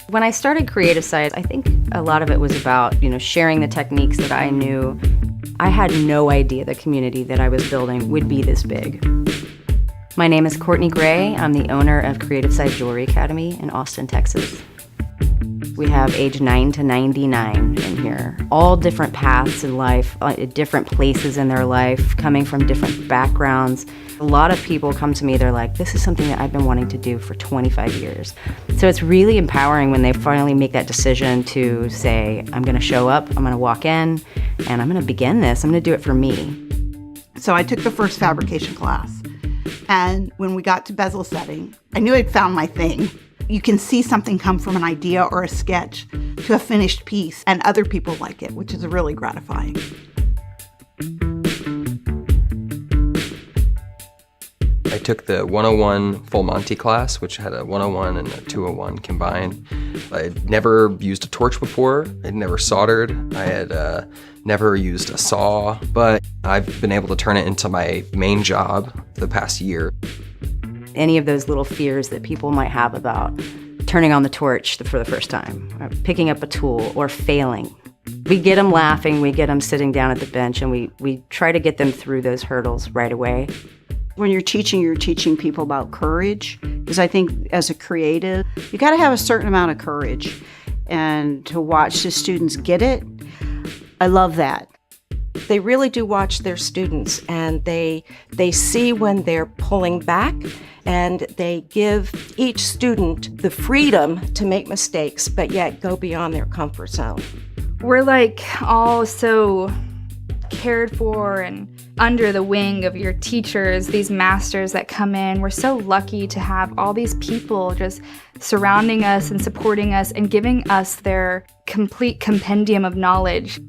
When I started Creative Side, I think a lot of it was about, sharing the techniques that I knew. I had no idea the community that I was building would be this big. My name is Courtney Gray. I'm the owner of Creative Side Jewelry Academy in Austin, Texas. We have age 9 to 99 in here. All different paths in life, different places in their life, coming from different backgrounds. A lot of people come to me, they're like, this is something that I've been wanting to do for 25 years. So it's really empowering when they finally make that decision to say, I'm gonna show up, I'm gonna walk in, and I'm gonna begin this, I'm gonna do it for me. So I took the first fabrication class. And when we got to bezel setting, I knew I'd found my thing. You can see something come from an idea or a sketch to a finished piece, and other people like it, which is really gratifying. I took the 101 Full Monty class, which had a 101 and a 201 combined. I'd never used a torch before. I'd never soldered. I had never used a saw, but I've been able to turn it into my main job the past year. Any of those little fears that people might have about turning on the torch for the first time, or picking up a tool, or failing. We get them laughing, we get them sitting down at the bench, and we try to get them through those hurdles right away. When you're teaching people about courage, because I think as a creative, you got to have a certain amount of courage. And to watch the students get it, I love that. They really do watch their students, and they see when they're pulling back, and they give each student the freedom to make mistakes, but yet go beyond their comfort zone. We're like all so cared for and under the wing of your teachers, these masters that come in. We're so lucky to have all these people just surrounding us and supporting us and giving us their complete compendium of knowledge.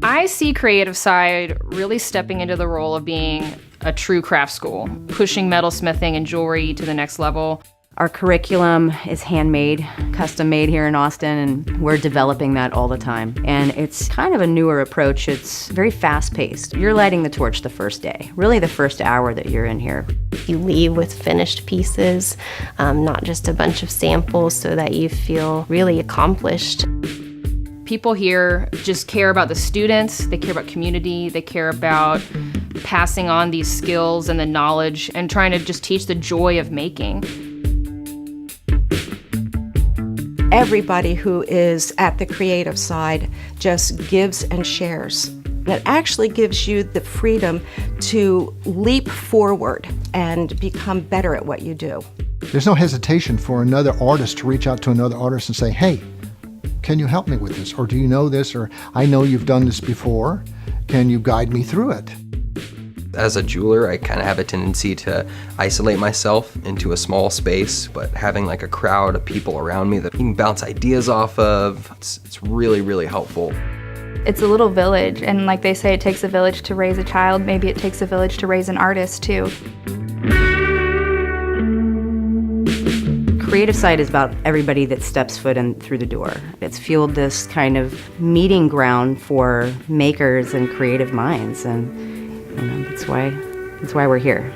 I see Creative Side really stepping into the role of being a true craft school, pushing metalsmithing and jewelry to the next level. Our curriculum is handmade, custom made here in Austin, and we're developing that all the time. And it's kind of a newer approach. It's very fast-paced. You're lighting the torch the first day, really the first hour that you're in here. You leave with finished pieces, not just a bunch of samples, so that you feel really accomplished. People here just care about the students, they care about community, they care about passing on these skills and the knowledge and trying to just teach the joy of making. Everybody who is at the Creative Side just gives and shares. That actually gives you the freedom to leap forward and become better at what you do. There's no hesitation for another artist to reach out to another artist and say, hey, can you help me with this? Or do you know this? Or I know you've done this before. Can you guide me through it? As a jeweler, I kind of have a tendency to isolate myself into a small space, but having like a crowd of people around me that you can bounce ideas off of, it's really, really helpful. It's a little village, and like they say, it takes a village to raise a child. Maybe it takes a village to raise an artist too. Creative Side is about everybody that steps foot in through the door. It's fueled this kind of meeting ground for makers and creative minds, and that's why we're here.